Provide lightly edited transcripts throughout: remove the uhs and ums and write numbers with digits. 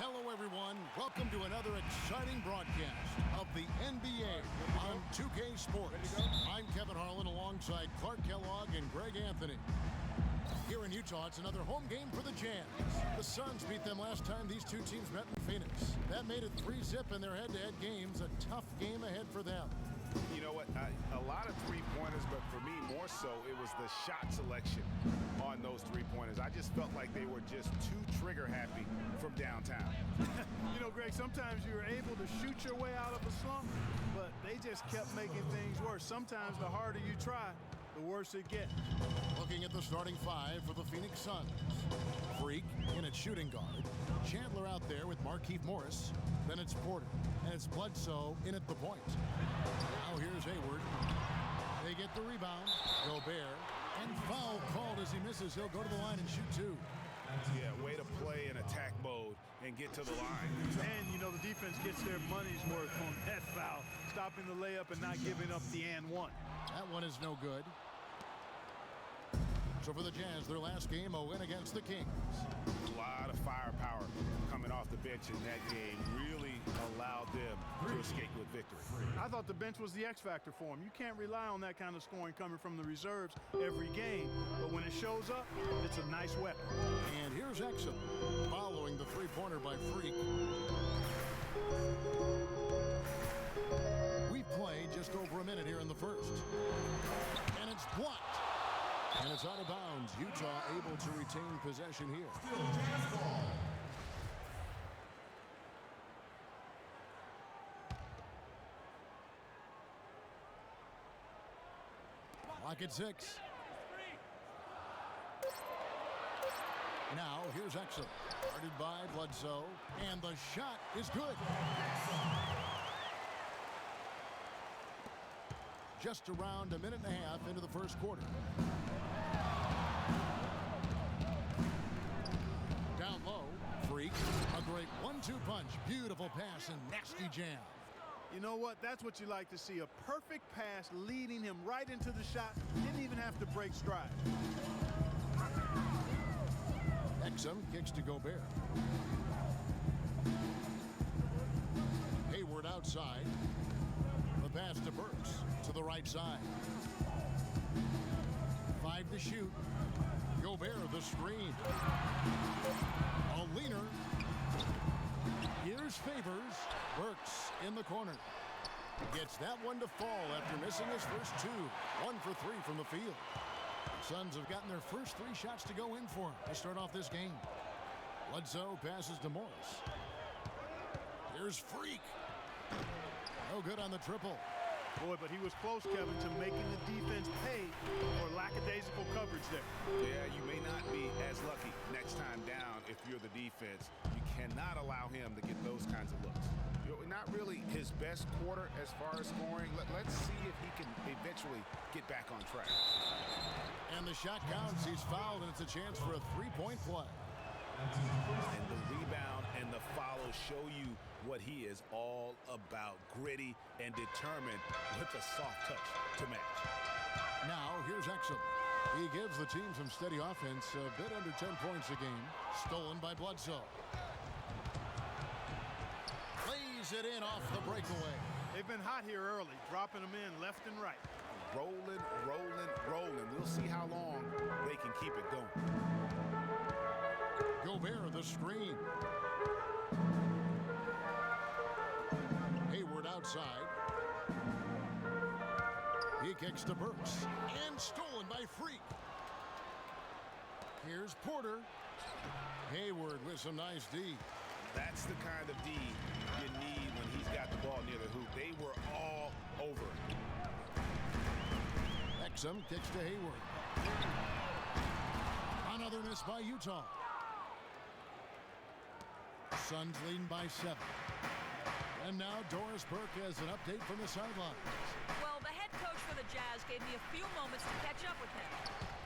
Hello, everyone. Welcome to another exciting broadcast of the NBA on 2K Sports. I'm Kevin Harlan alongside Clark Kellogg and Greg Anthony. Here in Utah, it's another home game for the Jazz. The Suns beat them last time these two teams met in Phoenix. That made it 3-0 in their head-to-head games. A tough game ahead for them. You know what? A lot of three-pointers, but for me, more so, it was the shot selection on those three-pointers. I just felt like they were just too trigger-happy from downtown. You know, Greg, sometimes you're able to shoot your way out of a slump, but they just kept making things worse. Sometimes the harder you try, the worse it gets. Looking at the starting five for the Phoenix Suns. Freak in at shooting guard. Chandler out there with Markieff Morris. Then it's Porter. And it's Bledsoe in at the point. Now here's Hayward. They get the rebound. Gobert. And foul called as he misses. He'll go to the line and shoot two. Yeah, way to play in attack mode and get to the line. And, you know, the defense gets their money's worth on that foul. Stopping the layup and not giving up the and one. That one is no good. So for the Jazz, their last game, a win against the Kings. A lot of firepower coming off the bench in that game really allowed them to escape with victory. I thought the bench was the X factor for them. You can't rely on that kind of scoring coming from the reserves every game, but when it shows up, it's a nice weapon. And here's Exum following the three-pointer by Freak. We've played just over a minute here in the first. And it's blocked. And it's out of bounds. Utah able to retain possession here. Still Jazz ball. Clock at 6. Now here's Exum. Guarded by Bledsoe. And the shot is good. Just around a minute and a half into the first quarter. Down low, Freak. A great 1-2 punch. Beautiful pass and nasty jam. You know what? That's what you like to see. A perfect pass leading him right into the shot. Didn't even have to break stride. Exum kicks to Gobert. Hayward outside. The pass to Burks to the right side. 5 to shoot. Gobert the screen. A leaner. Here's Favors. Burks in the corner. Gets that one to fall after missing his first two. 1 for 3 from the field. Suns have gotten their first 3 shots to go in for him to start off this game. Bledsoe passes to Morris. Here's Freak. No good on the triple. Boy, but he was close, Kevin, to making the defense pay for lackadaisical coverage there. Yeah, you may not be as lucky next time down if you're the defense. You cannot allow him to get those kinds of looks. You know, not really his best quarter as far as scoring. Let's see if he can eventually get back on track. And the shot counts. He's fouled, and it's a chance for a 3-point play. And the rebound and the follow show you what he is all about. Gritty and determined with a soft touch to match. Now, here's Exum. He gives the team some steady offense, a bit under 10 points a game. Stolen by Bledsoe. Lays it in off the breakaway. They've been hot here early, dropping them in left and right. Rolling, rolling, rolling. We'll see how long they can keep it going. Gobert the screen. Hayward outside. He kicks to Burks. And stolen by Freak. Here's Porter. Hayward with some nice D. That's the kind of D you need when he's got the ball near the hoop. They were all over it. Exum kicks to Hayward. Another miss by Utah. Suns leading by 7. And now Doris Burke has an update from the sidelines. Well, the head coach for the Jazz gave me a few moments to catch up with him.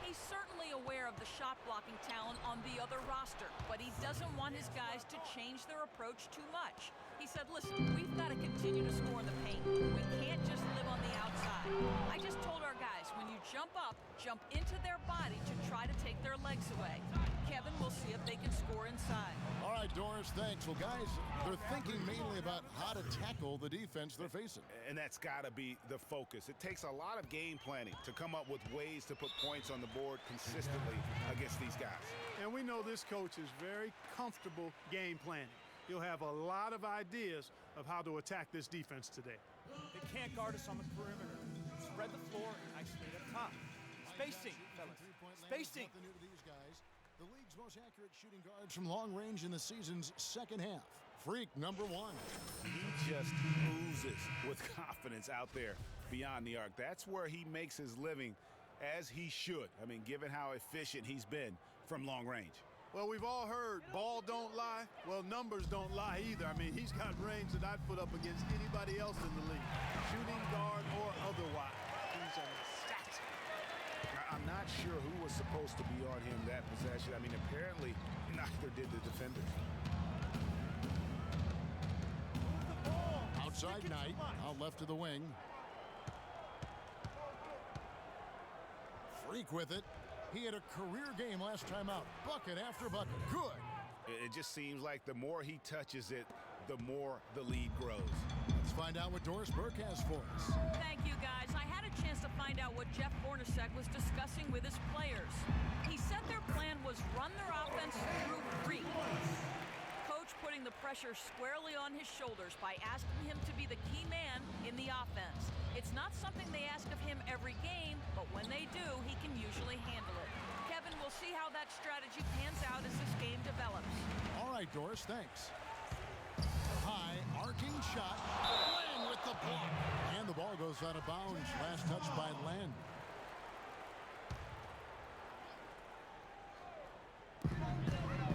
He's certainly aware of the shot-blocking talent on the other roster, but he doesn't want his guys to change their approach too much. He said, listen, we've got to continue to score in the paint. We can't just live on the outside. I just told our guys, when you jump up, jump into their body to try to take their legs away. Kevin, we'll see if they can score inside. All right. right, Doris, thanks. Well, guys, they're thinking mainly about how to tackle the defense they're facing. And that's got to be the focus. It takes a lot of game planning to come up with ways to put points on the board consistently against these guys. And we know this coach is very comfortable game planning. He'll have a lot of ideas of how to attack this defense today. They can't guard us on the perimeter. Spread the floor and isolate up top. Spacing, fellas. Spacing. Nothing new to these guys. The league's most accurate shooting guards from long range in the season's second half. Freak number one. He just oozes with confidence out there beyond the arc. That's where he makes his living, as he should. I mean, given how efficient he's been from long range. Well, we've all heard ball don't lie. Well, numbers don't lie either. I mean, he's got range that I'd put up against anybody else in the league, shooting guard or otherwise. He's an assassin. I'm not sure who was supposed to be on him that possession. I mean, apparently neither did the defender. Outside Knight, out left to the wing. Freak with it. He had a career game last time out. Bucket after bucket. Good. It just seems like the more he touches it, the more the lead grows. Let's find out what Doris Burke has for us. Thank you, guys. I had a chance to find out what Jeff Hornacek was discussing with his players. He said their plan was run their offense through Freak. Coach putting the pressure squarely on his shoulders by asking him to be the key man in the offense. It's not something they ask of him every game, but when they do, he can usually handle it. Kevin, we'll see how that strategy pans out as this game develops. All right, Doris, thanks. High, arcing shot. Len with the block. And the ball goes out of bounds. Last touch by Len.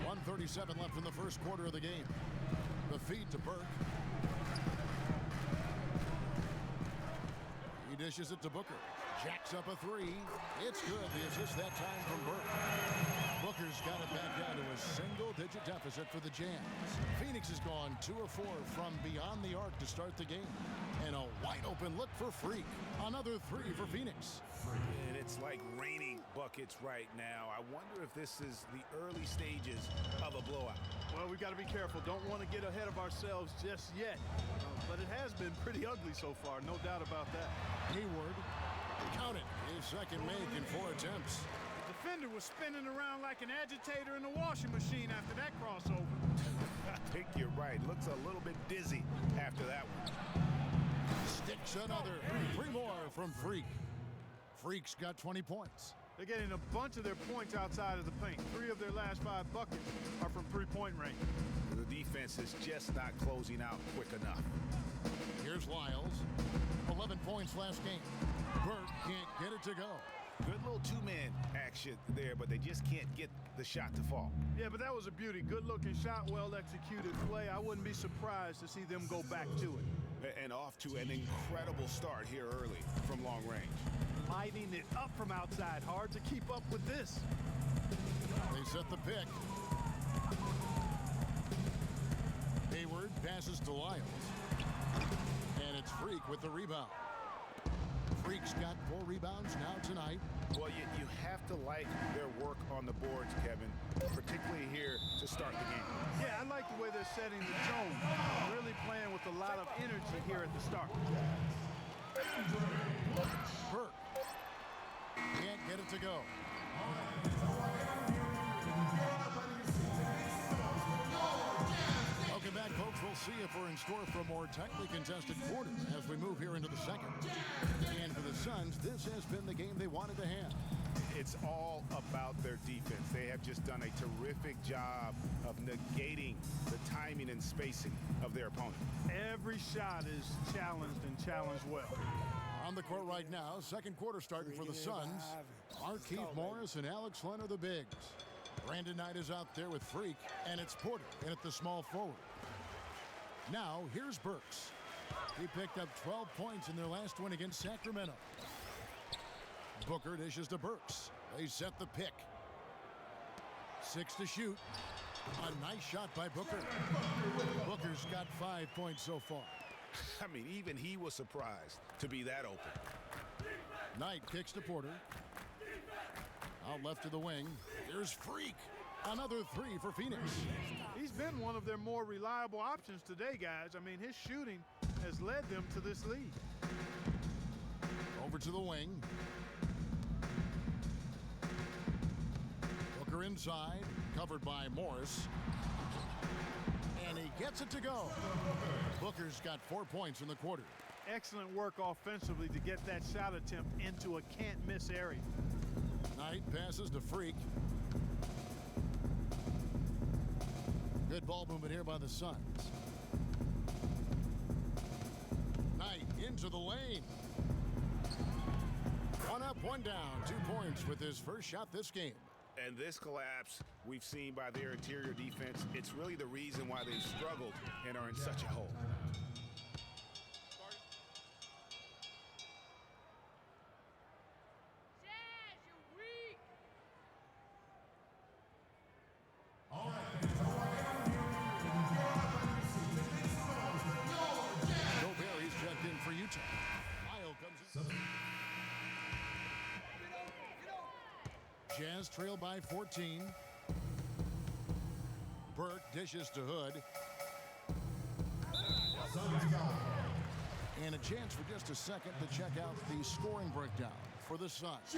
.137 left in the first quarter of the game. The feed to Burke. He dishes it to Booker. Jacks up a three. It's good. The assist that time from Burke. Booker's got it back down to a single-digit deficit for the Jazz. Phoenix has gone 2 of 4 from beyond the arc to start the game. And a wide-open look for Freak. Another three for Phoenix. And it's like raining buckets right now. I wonder if this is the early stages of a blowout. Well, we've got to be careful. Don't want to get ahead of ourselves just yet. But it has been pretty ugly so far, no doubt about that. Hayward, count it, his second make in 4 attempts. The defender was spinning around like an agitator in a washing machine after that crossover. I think you're right. Looks a little bit dizzy after that one. Sticks another. 3 more from Freak. Freak's got 20 points. They're getting a bunch of their points outside of the paint. 3 of their last 5 buckets are from three-point range. The defense is just not closing out quick enough. Here's Lyles. 11 points last game. Burke can't get it to go. Good little two-man action there, but they just can't get the shot to fall. Yeah, but that was a beauty. Good-looking shot, well-executed play. I wouldn't be surprised to see them go back to it. And off to an incredible start here early from long range. Lighting it up from outside. Hard to keep up with this. They set the pick. Hayward passes to Lyles. And it's Freak with the rebound. Freak's got 4 rebounds now tonight. Well, you have to like their work on the boards, Kevin, particularly here to start the game. Yeah, I like the way they're setting the tone. Really playing with a lot of energy here at the start. Burke can't get it to go. Welcome back, folks. We'll see if we're in store for a more tightly contested quarter as we move here into the second. And for the Suns, this has been the game they wanted to have. It's all about their defense. They have just done a terrific job of negating the timing and spacing of their opponent. Every shot is challenged and challenged well. On the court right now, second quarter starting for the Suns. Markieff Morris and Alex Len are the bigs. Brandon Knight is out there with Freak, and it's Porter in at the small forward. Now, here's Burks. He picked up 12 points in their last win against Sacramento. Booker dishes to Burks. They set the pick. 6 to shoot. A nice shot by Booker. Booker's got 5 points so far. I mean, even he was surprised to be that open. Knight kicks to Porter. Out left to the wing. Here's Freak. Another three for Phoenix. He's been one of their more reliable options today, guys. I mean, his shooting has led them to this lead. Over to the wing. Booker inside, covered by Morris. And he gets it to go. Booker's got 4 points in the quarter. Excellent work offensively to get that shot attempt into a can't-miss area. Knight passes to Freak. Good ball movement here by the Suns. Knight into the lane. One up, one down. 2 points with his first shot this game. And this collapse we've seen by their interior defense, it's really the reason why they've struggled and are in such a hole. Gobert, he's checked in for Utah. Lyle comes in. Jazz trail by 14. Burke dishes to Hood. And a chance for just a second to check out the scoring breakdown for the Suns.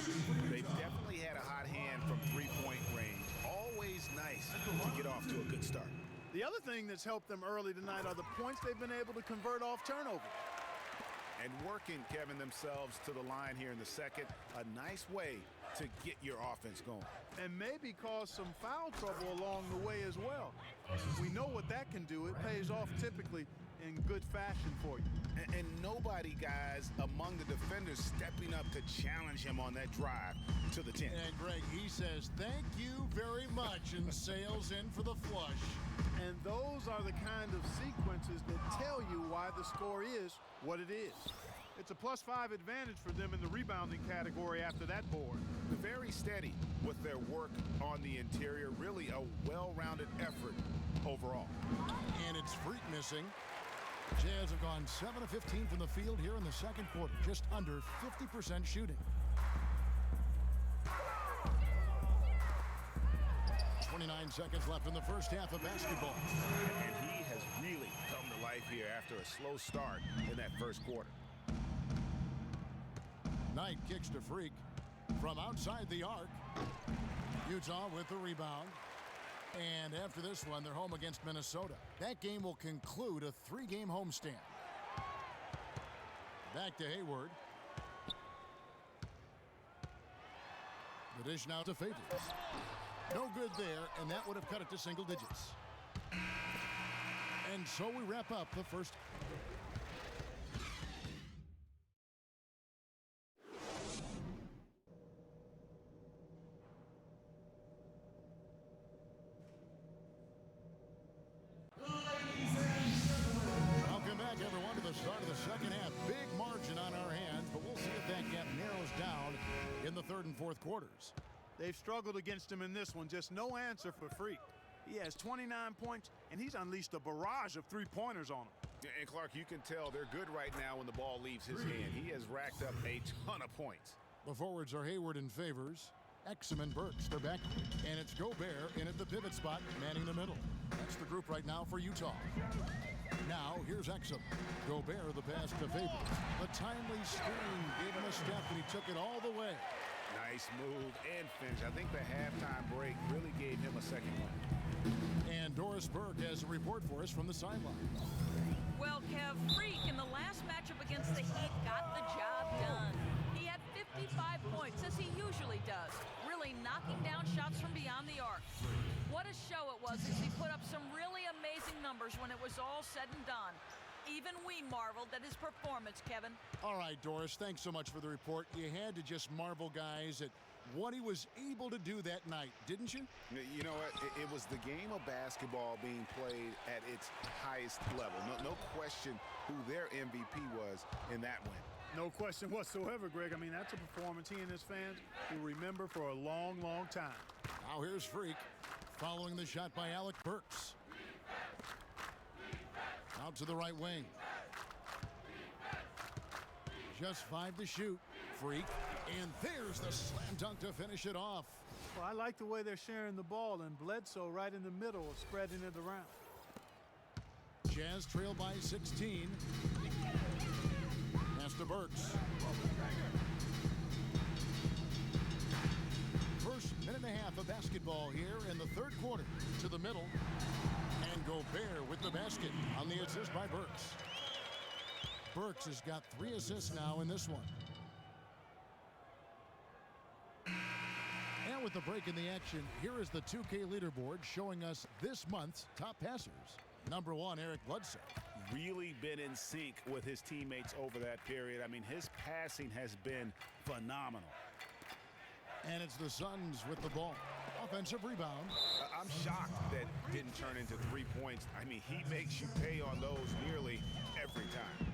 They've definitely had a hot hand from three-point range. Always nice to get off to a good start. The other thing that's helped them early tonight are the points they've been able to convert off turnover. And working, Kevin, themselves to the line here in the second. A nice way to get your offense going. And maybe cause some foul trouble along the way as well. We know what that can do. It pays off typically in good fashion for you. And nobody, guys, among the defenders stepping up to challenge him on that drive to the 10. And Greg, he says, thank you very much, and sails in for the flush. And those are the kind of sequences that tell you why the score is what it is. It's a +5 advantage for them in the rebounding category after that board. Very steady with their work on the interior. Really a well-rounded effort overall. And it's Freak missing. Jazz have gone 7 of 15 from the field here in the second quarter. Just under 50% shooting. 29 seconds left in the first half of basketball. And he has really come to life here after a slow start in that first quarter. Knight kicks to Freak from outside the arc. Utah with the rebound. And after this one, they're home against Minnesota. That game will conclude a 3-game homestand. Back to Hayward. The dish now to Favors. No good there, and that would have cut it to single digits. And so we wrap up the first. Welcome back, everyone, to the start of the second half. Big margin on our hands, but we'll see if that gap narrows down in the third and fourth quarters. They've struggled against him in this one. Just no answer for Freak. He has 29 points, and he's unleashed a barrage of three-pointers on him. And Clark, you can tell they're good right now when the ball leaves his hand. He has racked up a ton of points. The forwards are Hayward and Favors. Exum and Burks, they're back. And it's Gobert in at the pivot spot, manning the middle. That's the group right now for Utah. Now, here's Exum. Gobert, the pass to Favors. The timely screen gave him a step, and he took it all the way. Nice move and finish. I think the halftime break really gave him a second one. And Doris Burke has a report for us from the sideline. Well, Kev, Freak in the last matchup against the Heat got the job done. He had 55 points, as he usually does, really knocking down shots from beyond the arc. What a show it was as he put up some really amazing numbers when it was all said and done. Even we marveled at his performance, Kevin. All right, Doris, thanks so much for the report. You had to just marvel, guys, at what he was able to do that night, didn't you? You know what? It was the game of basketball being played at its highest level. No question who their MVP was in that win. No question whatsoever, Greg. I mean, that's a performance he and his fans will remember for a long, long time. Now here's Freak, following the shot by Alec Burks. Out to the right wing. Just 5 to shoot. Freak. And there's the slam dunk to finish it off. Well, I like the way they're sharing the ball, and Bledsoe right in the middle of spreading it around. Jazz trail by 16. Pass to Burks. First minute and a half of basketball here in the third quarter. To the middle. And Gobert with the basket on the assist by Burks. Burks has got 3 assists now in this one. And with the break in the action, here is the 2K leaderboard showing us this month's top passers. Number 1, Eric Bledsoe. Really been in sync with his teammates over that period. I mean, his passing has been phenomenal. And it's the Suns with the ball. Offensive rebound. I'm shocked that didn't turn into 3 points. I mean, he makes you pay on those nearly every time.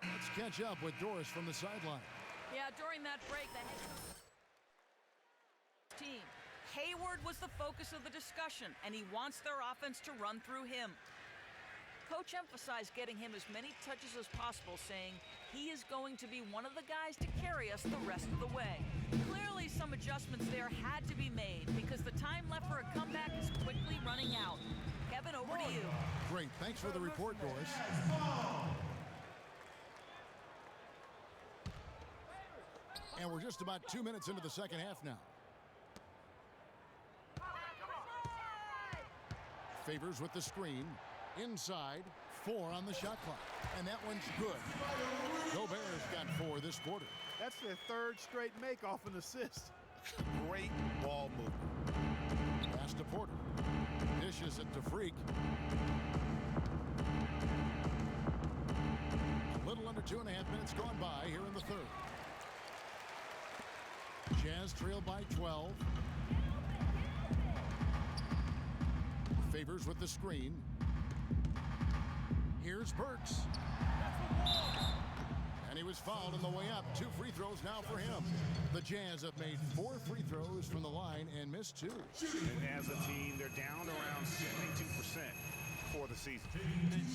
Let's catch up with Doris from the sideline. Yeah, during that break, the head team. Hayward was the focus of the discussion, and he wants their offense to run through him. Coach emphasized getting him as many touches as possible, saying he is going to be one of the guys to carry us the rest of the way. Clearly, some adjustments there had to be made because the time left for a comeback is quickly running out. Kevin, over to you. Great. Thanks for the report, Doris. And we're just about 2 minutes into the second half now. Favors with the screen. Inside. 4 on the shot clock. And that one's good. Gobert's got 4 this quarter. That's their 3rd straight make off an assist. Great ball movement. Pass to Porter. Dishes it to Freak. A little under 2.5 minutes gone by here in the third. Jazz trail by 12. Favors with the screen. Here's Burks. And he was fouled on the way up. 2 free throws now for him. The Jazz have made 4 free throws from the line and missed 2. And as a team, they're down around 72% for the season.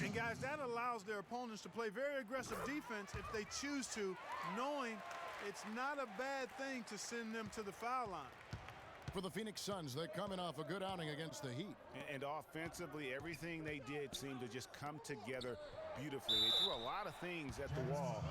And guys, that allows their opponents to play very aggressive defense if they choose to, knowing it's not a bad thing to send them to the foul line. For the Phoenix Suns, they're coming off a good outing against the Heat. And offensively, everything they did seemed to just come together beautifully. They threw a lot of things at the wall,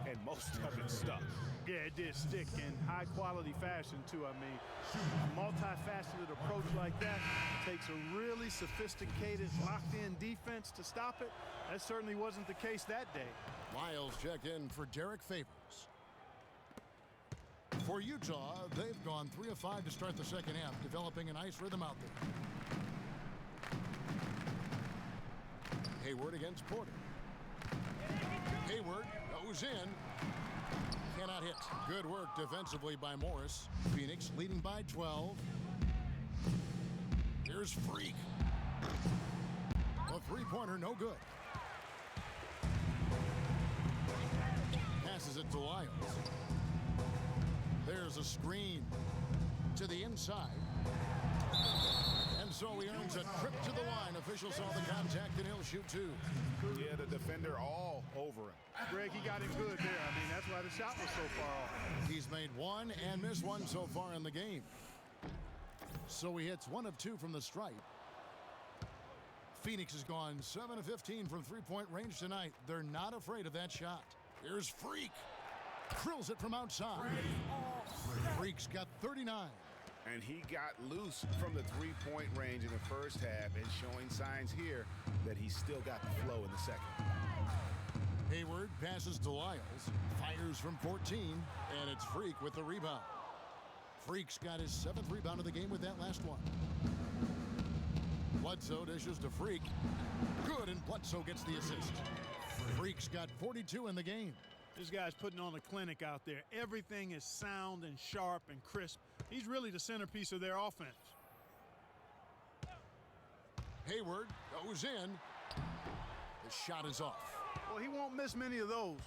and most of it stuck. Yeah, it did stick in high-quality fashion, too. I mean, a multifaceted approach like that takes a really sophisticated, locked-in defense to stop it. That certainly wasn't the case that day. Lyles check in for Derek Favors. For Utah, they've gone 3 of 5 to start the second half, developing a nice rhythm out there. Hayward against Porter. Hayward goes in. Cannot hit. Good work defensively by Morris. Phoenix leading by 12. Here's Freak. A 3-pointer, no good. Passes it to Lyles. There's a screen to the inside. And so he earns a trip to the line. Officials saw the contact and he'll shoot 2. Yeah, the defender all over him. Greg, he got him good there. I mean, that's why the shot was so far off. He's made 1 and missed 1 so far in the game. So he hits 1 of 2 from the stripe. Phoenix has gone 7 of 15 from 3-point range tonight. They're not afraid of that shot. Here's Freak. Drills it from outside. Freak's got 39. And he got loose from the 3-point range in the first half and showing signs here that he's still got the flow in the second. Hayward passes to Lyles. Fires from 14. And it's Freak with the rebound. Freak's got his 7th rebound of the game with that last one. Bledsoe dishes to Freak. Good, and Bledsoe gets the assist. Freak's got 42 in the game. This guy's putting on a clinic out there. Everything is sound and sharp and crisp. He's really the centerpiece of their offense. Hayward goes in. The shot is off. Well, he won't miss many of those,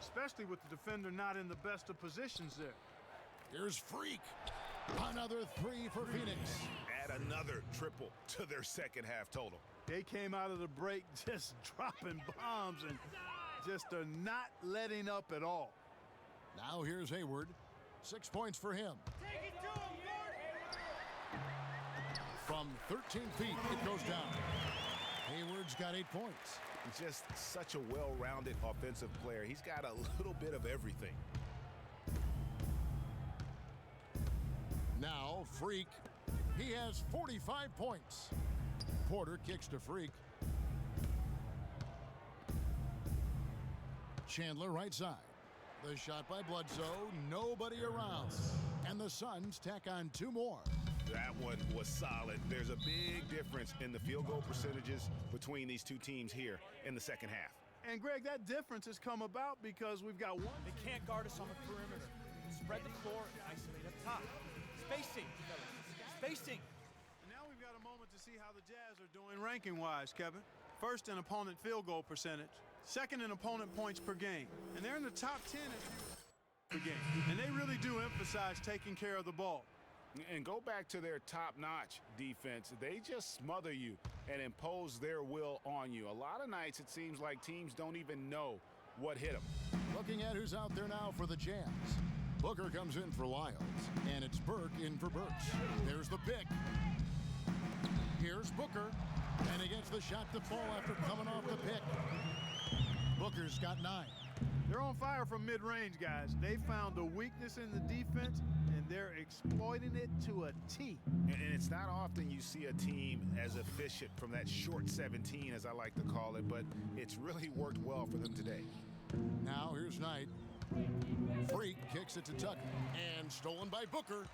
especially with the defender not in the best of positions there. Here's Freak. Another three for Phoenix. Add another triple to their second half total. They came out of the break just dropping bombs and just are not letting up at all. Now here's Hayward. 6 points for him. Take it to him, From 13 feet, it goes down. Hayward's got 8 points. He's just such a well-rounded offensive player. He's got a little bit of everything. Now, Freak. He has 45 points. Porter kicks to Freak. Chandler right side. The shot by Bledsoe. Nobody around. And the Suns tack on 2 more. That one was solid. There's a big difference in the field goal percentages between these two teams here in the second half. And, Greg, that difference has come about because we've got one. They can't guard us on the perimeter. Spread the floor and isolate up top. Spacing, fellas. Spacing. And now we've got a moment to see how the Jazz are doing ranking-wise, Kevin. First in opponent field goal percentage. Second in opponent points per game. And they're in the top 10 per game. And they really do emphasize taking care of the ball. And go back to their top-notch defense. They just smother you and impose their will on you. A lot of nights it seems like teams don't even know what hit them. Looking at who's out there now for the Jazz. Booker comes in for Lyles, and it's Burke in for Burks. There's the pick. Here's Booker, and he gets the shot to fall after coming off the pick. Booker's got 9. They're on fire from mid-range, guys. They found a weakness in the defense, and they're exploiting it to a T. And it's not often you see a team as efficient from that short 17, as I like to call it, but it's really worked well for them today. Now here's Knight. Freak kicks it to Tucker, and stolen by Booker.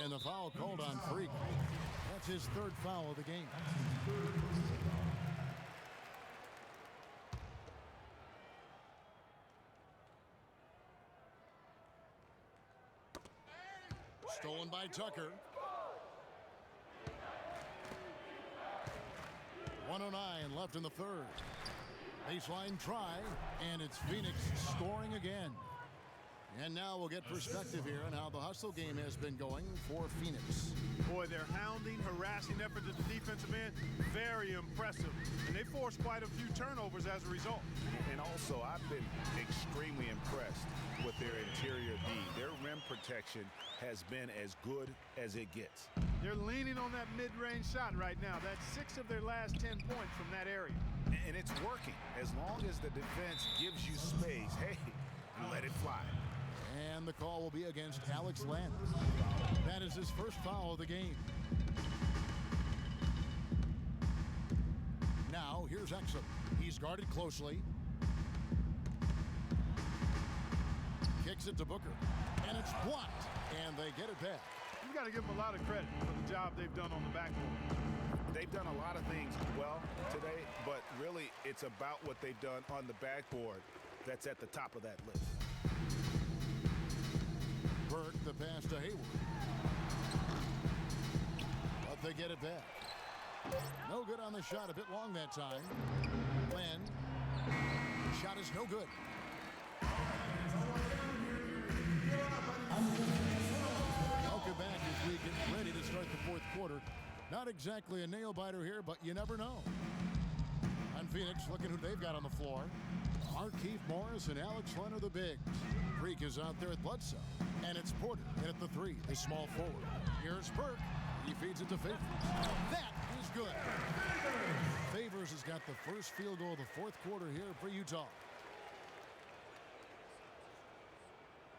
And the foul called on Freak. That's his 3rd foul of the game. Stolen by Tucker. 1:09 left in the 3rd. Baseline try, and it's Phoenix scoring again. And now we'll get perspective here on how the hustle game has been going for Phoenix. Boy, their hounding, harassing effort at the defensive end, very impressive. And they forced quite a few turnovers as a result. And also, I've been extremely impressed with their interior D. Their rim protection has been as good as it gets. They're leaning on that mid-range shot right now. That's 6 of their last 10 points from that area. And it's working. As long as the defense gives you space, hey, let it fly. And the call will be against Alex Landis. That is his 1st foul of the game. Now, here's Exum. He's guarded closely. Kicks it to Booker. And it's blocked. And they get it back. You've got to give them a lot of credit for the job they've done on the backboard. They've done a lot of things well today, but really it's about what they've done on the backboard that's at the top of that list. Burke, the pass to Hayward. But they get it back. No good on the shot, a bit long that time. Len, shot is no good. Welcome back as we get ready to start the 4th quarter. Not exactly a nail-biter here, but you never know. On Phoenix, looking who they've got on the floor. Markieff Morris and Alex Len are the bigs. Freak is out there at Bledsoe. And it's Porter in at the 3, the small forward. Here's Burke. He feeds it to Favors. That is good. Favors has got the first field goal of the 4th quarter here for Utah.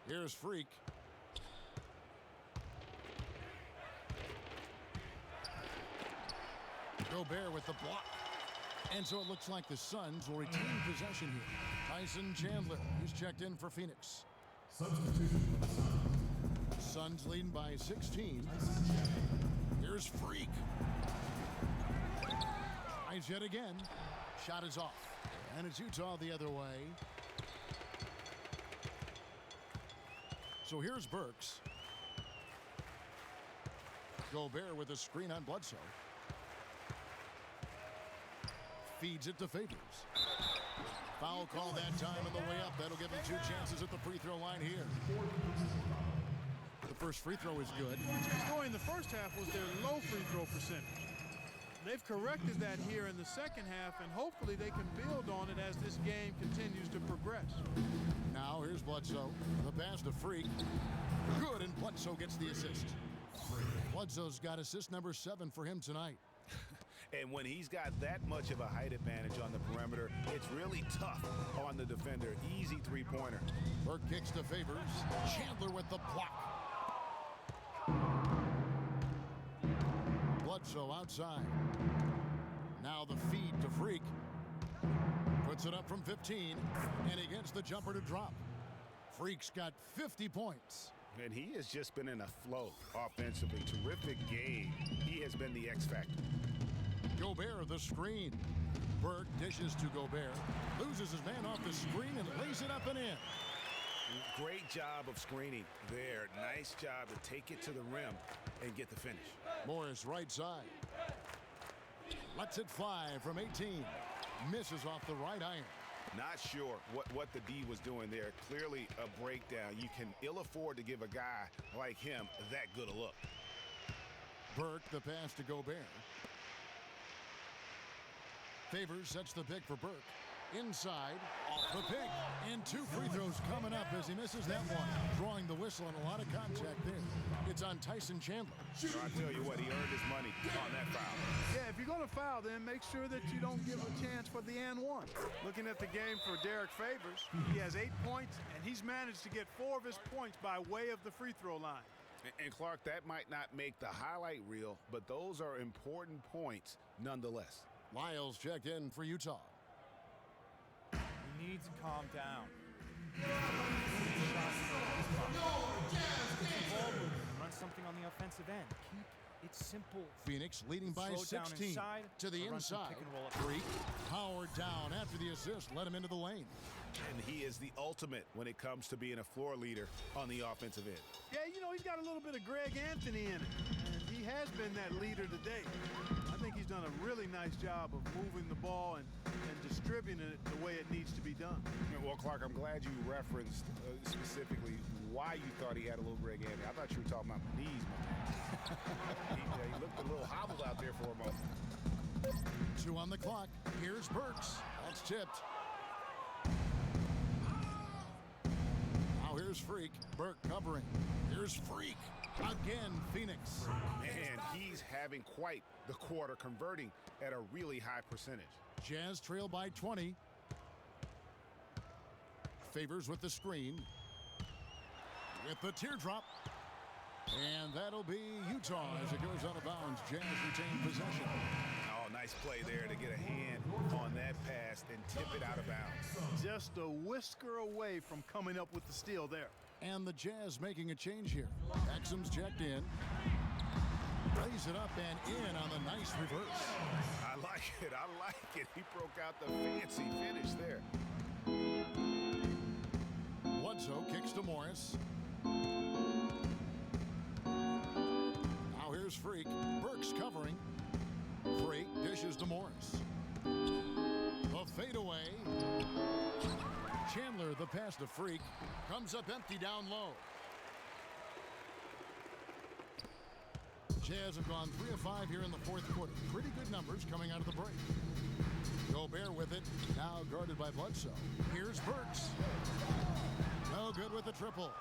Here's Freak. Gobert with the block. And so it looks like the Suns will retain possession here. Tyson Chandler, he's checked in for Phoenix. Suns leading by 16. Here's Freak. Tries yet again. Shot is off. And it's Utah the other way. So here's Burks. Gobert with a screen on Bledsoe. Feeds it to Favors. Foul call that time on the way up. That'll give him 2 chances at the free throw line here. first free throw is good. Scoring in the first half was their low free throw percentage. They've corrected that here in the second half, and hopefully they can build on it as this game continues to progress. Now here's Bledsoe. The pass to Freak. Good, and Bledsoe gets the assist. Bledsoe's got assist number 7 for him tonight. And when he's got that much of a height advantage on the perimeter, it's really tough on the defender. Easy three-pointer. Burke kicks to Favors. Chandler with the block. Bledsoe outside. Now the feed to Freak. Puts it up from 15, and he gets the jumper to drop. Freak's got 50 points. And he has just been in a flow offensively. Terrific game. He has been the X factor. Gobert the screen. Burke dishes to Gobert. Loses his man off the screen and lays it up and in. Great job of screening there. Nice job to take it to the rim and get the finish. Morris right side. Lets it fly from 18. Misses off the right iron. Not sure what the D was doing there. Clearly a breakdown. You can ill afford to give a guy like him that good a look. Burke the pass to Gobert. Favors sets the pick for Burke. Inside, off the pick, and 2 free throws coming up as he misses that one. Drawing the whistle and a lot of contact there. It's on Tyson Chandler. So I tell you what, he earned his money on that foul. Yeah, if you're going to foul, then make sure that you don't give a chance for the and one. Looking at the game for Derek Favors, he has 8 points, and he's managed to get 4 of his points by way of the free throw line. And Clark, that might not make the highlight reel, but those are important points nonetheless. Lyles checked in for Utah. He needs to calm down. Run something on the offensive end. Keep it simple. Phoenix leading by Slow down 16 inside, to the or run some inside. pick and roll up. Freak powered down after the assist, let him into the lane. And he is the ultimate when it comes to being a floor leader on the offensive end. Yeah, you know, he's got a little bit of Greg Anthony in it, and he has been that leader today. I think he's done a really nice job of moving the ball and distributing it the way it needs to be done. Well, Clark, I'm glad you referenced specifically why you thought he had a little Greg Anthony. I thought you were talking about my knees, man. he looked a little hobbled out there for a moment. 2 on the clock. Here's Burks. That's tipped. Now here's Freak. Burke covering. Here's Freak. Again, Phoenix. Man, he's having quite the quarter, converting at a really high percentage. Jazz trail by 20. Favors with the screen. With the teardrop. And that'll be Utah as it goes out of bounds. Jazz retain possession. Oh, nice play there to get a hand on that pass and tip it out of bounds. Just a whisker away from coming up with the steal there. And the Jazz making a change here. Exum's checked in. Lays it up and in on the nice reverse. I like it. I like it. He broke out the fancy finish there. Bledsoe kicks to Morris. Now here's Freak. Burke's covering. Freak dishes to Morris. The fadeaway. Chandler, the pass to Freak. Comes up empty down low. Jazz have gone 3 of 5 here in the fourth quarter. Pretty good numbers coming out of the break. Gobert with it. Now guarded by Bledsoe. Here's Burks. No good with the triple.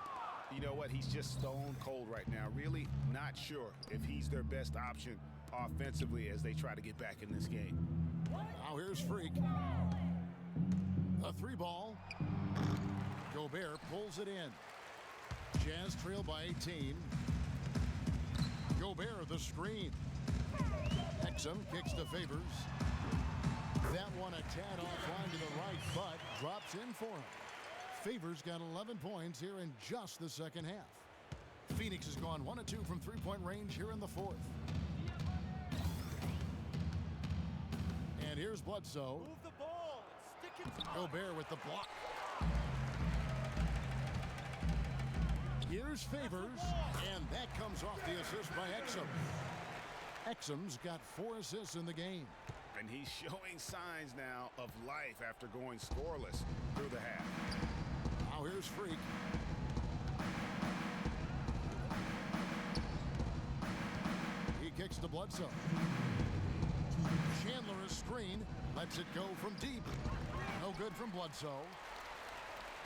You know what? He's just stone cold right now. Really not sure if he's their best option offensively as they try to get back in this game. Now here's Freak. A 3 ball. Gobert pulls it in. Jazz trail by 18. Gobert the screen. Exum kicks to Favors. That one a tad offline to the right, but drops in for him. Favors got 11 points here in just the second half. Phoenix has gone 1 of 2 from 3-point range here in the fourth. And here's Bledsoe. Move the ball and stick it to Gobert with the block. Here's Favors, and that comes off the assist by Exum. Exum's got 4 assists in the game. And he's showing signs now of life after going scoreless through the half. Now here's Freak. kicks to Bledsoe. Chandler is screened, lets it go from deep. No good from Bledsoe.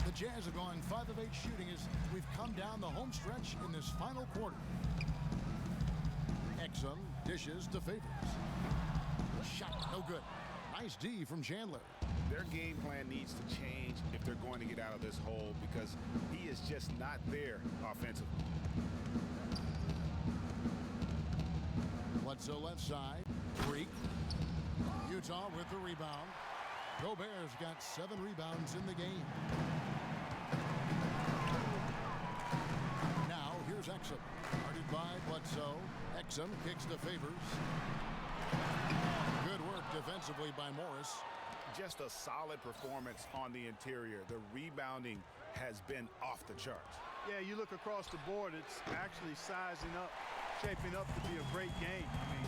The Jazz have gone 5 of 8 shooting as we've come down the home stretch in this final quarter. Exum dishes to Favors. Shot no good. Nice D from Chandler. Their game plan needs to change if they're going to get out of this hole because he is just not there offensively. Bledsoe left side. Freak. Utah with the rebound. Gobert's got 7 rebounds in the game. Now here's Exum. Guarded by Bledsoe. Exum kicks to Favors. Good work defensively by Morris. Just a solid performance on the interior. The rebounding has been off the charts. Yeah, you look across the board, it's actually sizing up, shaping up to be a great game. I mean,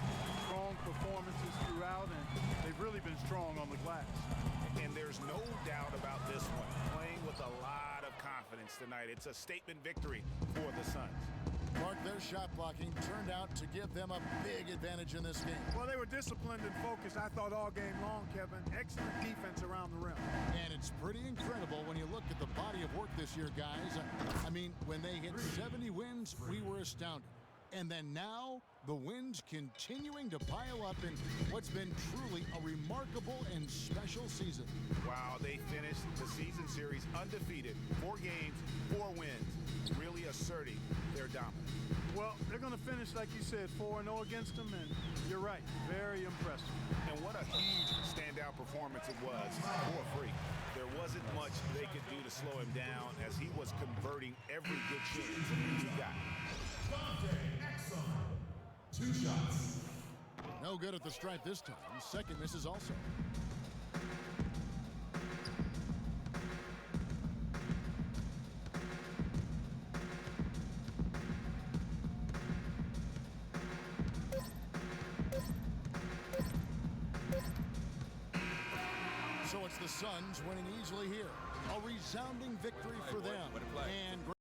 strong performances throughout, and they've really been strong on the glass. And there's no doubt about this one. Playing with a lot of confidence tonight. It's a statement victory for the Suns. Clark, their shot blocking turned out to give them a big advantage in this game. Well, they were disciplined and focused, I thought, all game long, Kevin. Excellent defense around the rim. And it's pretty incredible when you look at the body of work this year, guys. I mean, when they hit 70 wins, we were astounded. And then now, the wins continuing to pile up in what's been truly a remarkable and special season. Wow, they finished the season series undefeated. 4 games, 4 wins. Really asserting their dominance. Well, they're going to finish, like you said, 4-0 against them, and you're right, very impressive. And what a huge standout performance it was for Freak. There wasn't much they could do to slow him down as he was converting every good chance he got. 2 shots. No good at the stripe this time. Second misses also. So it's the Suns winning easily here. A resounding victory for them. And